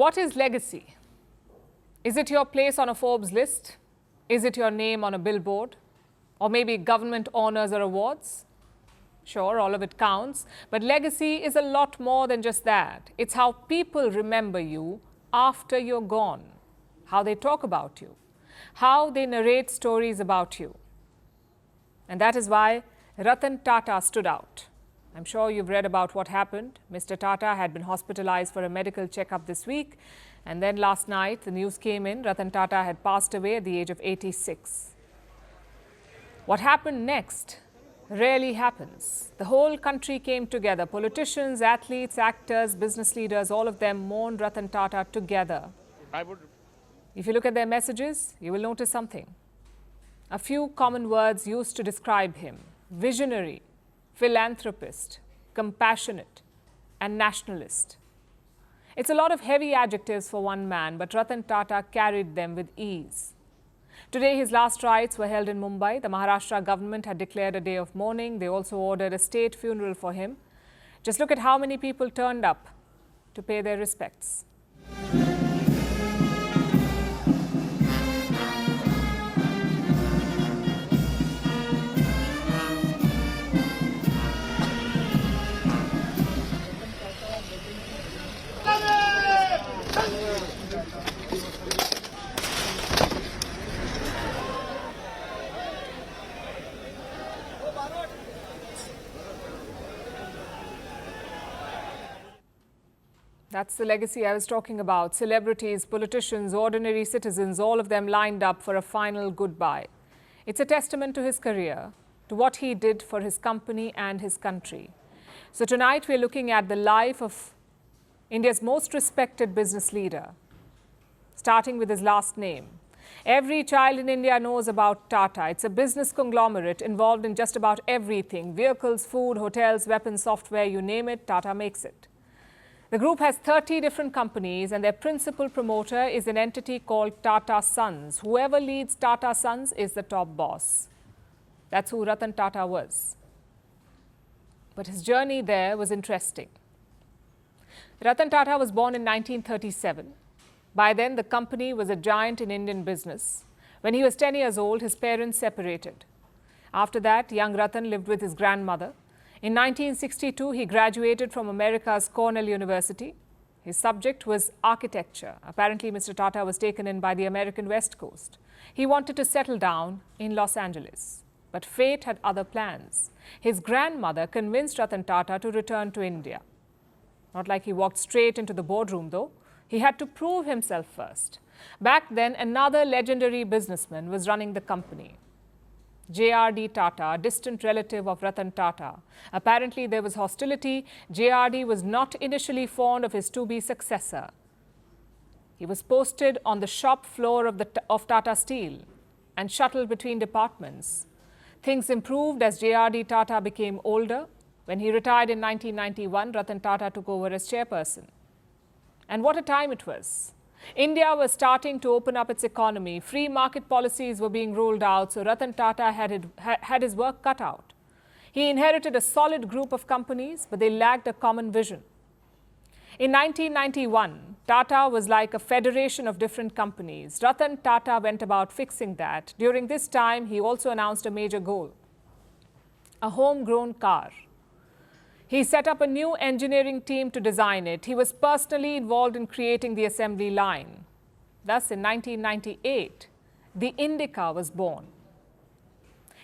What is legacy? Is it your place on a Forbes list? Is it your name on a billboard? Or maybe government honors or awards? Sure, all of it counts, but legacy is a lot more than just that. It's how people remember you after you're gone, how they talk about you, how they narrate stories about you. And that is why Ratan Tata stood out. I'm sure you've read about what happened. Mr. Tata had been hospitalized for a medical checkup this week, and then last night the news came in, Ratan Tata had passed away at the age of 86. What happened next rarely happens. The whole country came together. Politicians, athletes, actors, business leaders, all of them mourned Ratan Tata together. If you look at their messages, you will notice something. A few common words used to describe him: visionary, philanthropist, compassionate, and nationalist. It's a lot of heavy adjectives for one man, but Ratan Tata carried them with ease. Today, his last rites were held in Mumbai. The Maharashtra government had declared a day of mourning. They also ordered a state funeral for him. Just look at how many people turned up to pay their respects. That's the legacy I was talking about. Celebrities, politicians, ordinary citizens, all of them lined up for a final goodbye. It's a testament to his career, to what he did for his company and his country. So tonight we're looking at the life of India's most respected business leader, starting with his last name. Every child in India knows about Tata. It's a business conglomerate involved in just about everything: vehicles, food, hotels, weapons, software, you name it, Tata makes it. The group has 30 different companies, and their principal promoter is an entity called Tata Sons. Whoever leads Tata Sons is the top boss. That's who Ratan Tata was. But his journey there was interesting. Ratan Tata was born in 1937. By then, the company was a giant in Indian business. When he was 10 years old, his parents separated. After that, young Ratan lived with his grandmother. In 1962, he graduated from America's Cornell University. His subject was architecture. Apparently, Mr. Tata was taken in by the American West Coast. He wanted to settle down in Los Angeles. But fate had other plans. His grandmother convinced Ratan Tata to return to India. Not like he walked straight into the boardroom, though. He had to prove himself first. Back then, another legendary businessman was running the company. J.R.D. Tata, a distant relative of Ratan Tata. Apparently, there was hostility. J.R.D. was not initially fond of his to-be successor. He was posted on the shop floor of Tata Steel and shuttled between departments. Things improved as J.R.D. Tata became older. When he retired in 1991, Ratan Tata took over as chairperson. And what a time it was. India was starting to open up its economy. Free market policies were being rolled out, so Ratan Tata had his work cut out. He inherited a solid group of companies, but they lacked a common vision. In 1991, Tata was like a federation of different companies. Ratan Tata went about fixing that. During this time, he also announced a major goal: a homegrown car. He set up a new engineering team to design it. He was personally involved in creating the assembly line. Thus, in 1998, the Indica was born.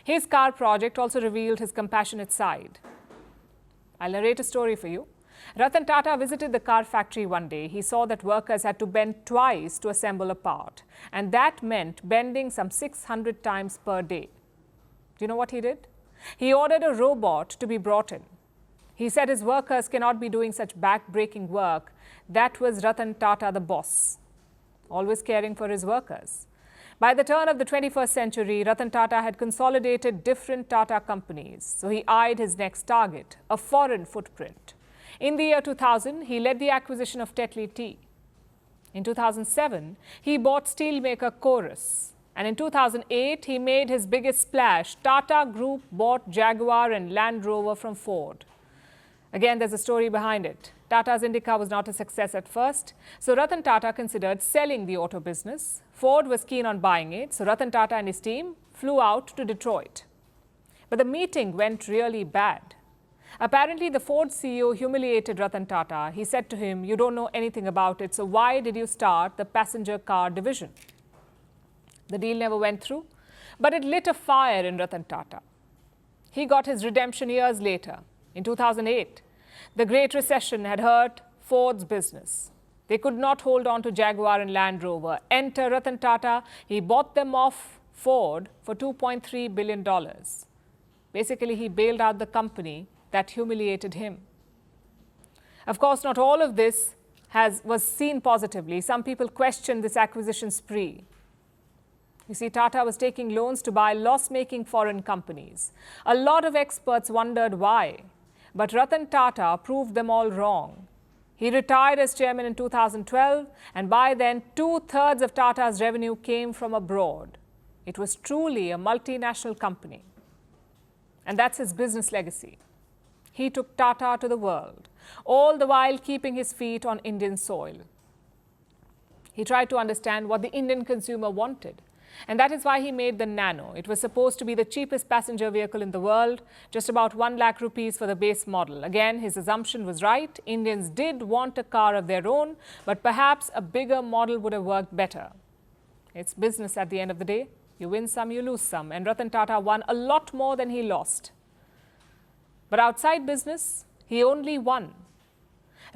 His car project also revealed his compassionate side. I'll narrate a story for you. Ratan Tata visited the car factory one day. He saw that workers had to bend twice to assemble a part, and that meant bending some 600 times per day. Do you know what he did? He ordered a robot to be brought in. He said his workers cannot be doing such back-breaking work. That was Ratan Tata, the boss, always caring for his workers. By the turn of the 21st century, Ratan Tata had consolidated different Tata companies, so he eyed his next target, a foreign footprint. In the year 2000, he led the acquisition of Tetley Tea. In 2007, he bought steelmaker Chorus. And in 2008, he made his biggest splash. Tata Group bought Jaguar and Land Rover from Ford. Again, there's a story behind it. Tata's Indica was not a success at first, so Ratan Tata considered selling the auto business. Ford was keen on buying it, so Ratan Tata and his team flew out to Detroit. But the meeting went really bad. Apparently, the Ford CEO humiliated Ratan Tata. He said to him, "You don't know anything about it, so why did you start the passenger car division?" The deal never went through, but it lit a fire in Ratan Tata. He got his redemption years later. In 2008, the Great Recession had hurt Ford's business. They could not hold on to Jaguar and Land Rover. Enter Ratan Tata. He bought them off Ford for $2.3 billion. Basically, he bailed out the company that humiliated him. Of course, not all of this was seen positively. Some people questioned this acquisition spree. You see, Tata was taking loans to buy loss-making foreign companies. A lot of experts wondered why, but Ratan Tata proved them all wrong. He retired as chairman in 2012, and by then, 2/3 of Tata's revenue came from abroad. It was truly a multinational company. And that's his business legacy. He took Tata to the world, all the while keeping his feet on Indian soil. He tried to understand what the Indian consumer wanted. And that is why he made the Nano. It was supposed to be the cheapest passenger vehicle in the world, just about 1 lakh rupees for the base model. Again, his assumption was right. Indians did want a car of their own, but perhaps a bigger model would have worked better. It's business at the end of the day. You win some, you lose some. And Ratan Tata won a lot more than he lost. But outside business, he only won.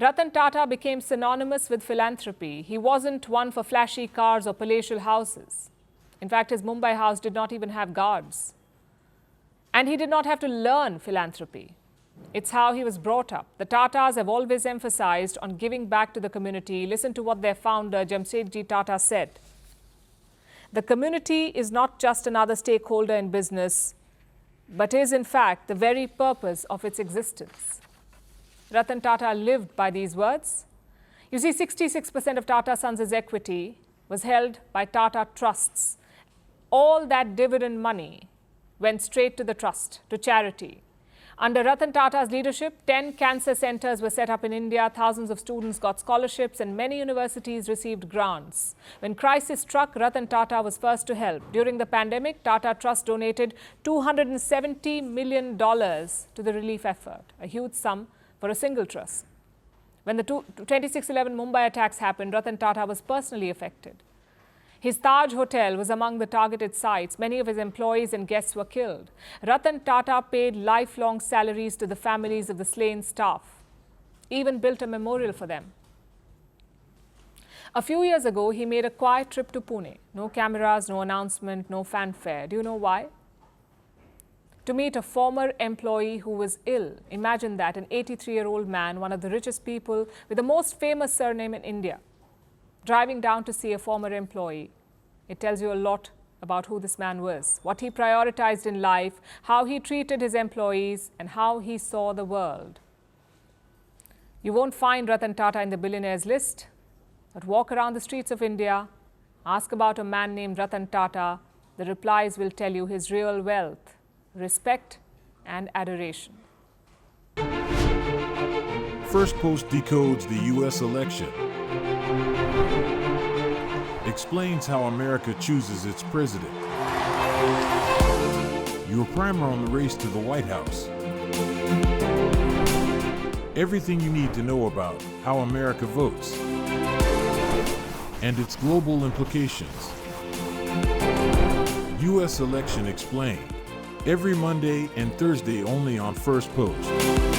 Ratan Tata became synonymous with philanthropy. He wasn't one for flashy cars or palatial houses. In fact, his Mumbai house did not even have guards. And he did not have to learn philanthropy. It's how he was brought up. The Tatas have always emphasized on giving back to the community. Listen to what their founder, Jamsetji Tata, said. The community is not just another stakeholder in business, but is in fact the very purpose of its existence. Ratan Tata lived by these words. You see, 66% of Tata Sons' equity was held by Tata Trusts. All that dividend money went straight to the trust, to charity. Under Ratan Tata's leadership, 10 cancer centers were set up in India, thousands of students got scholarships, and many universities received grants. When crisis struck, Ratan Tata was first to help. During the pandemic, Tata Trust donated $270 million to the relief effort, a huge sum for a single trust. When the 26/11 Mumbai attacks happened, Ratan Tata was personally affected. His Taj Hotel was among the targeted sites. Many of his employees and guests were killed. Ratan Tata paid lifelong salaries to the families of the slain staff, even built a memorial for them. A few years ago, he made a quiet trip to Pune. No cameras, no announcement, no fanfare. Do you know why? To meet a former employee who was ill. Imagine that, an 83-year-old man, one of the richest people with the most famous surname in India, driving down to see a former employee. It tells you a lot about who this man was, what he prioritized in life, how he treated his employees, and how he saw the world. You won't find Ratan Tata in the billionaires list, but walk around the streets of India, ask about a man named Ratan Tata, the replies will tell you his real wealth, respect and adoration. Firstpost decodes the U.S. election. Explains how America chooses its president. Your primer on the race to the White House. Everything you need to know about how America votes and its global implications. U.S. Election Explained. Every Monday and Thursday only on Firstpost.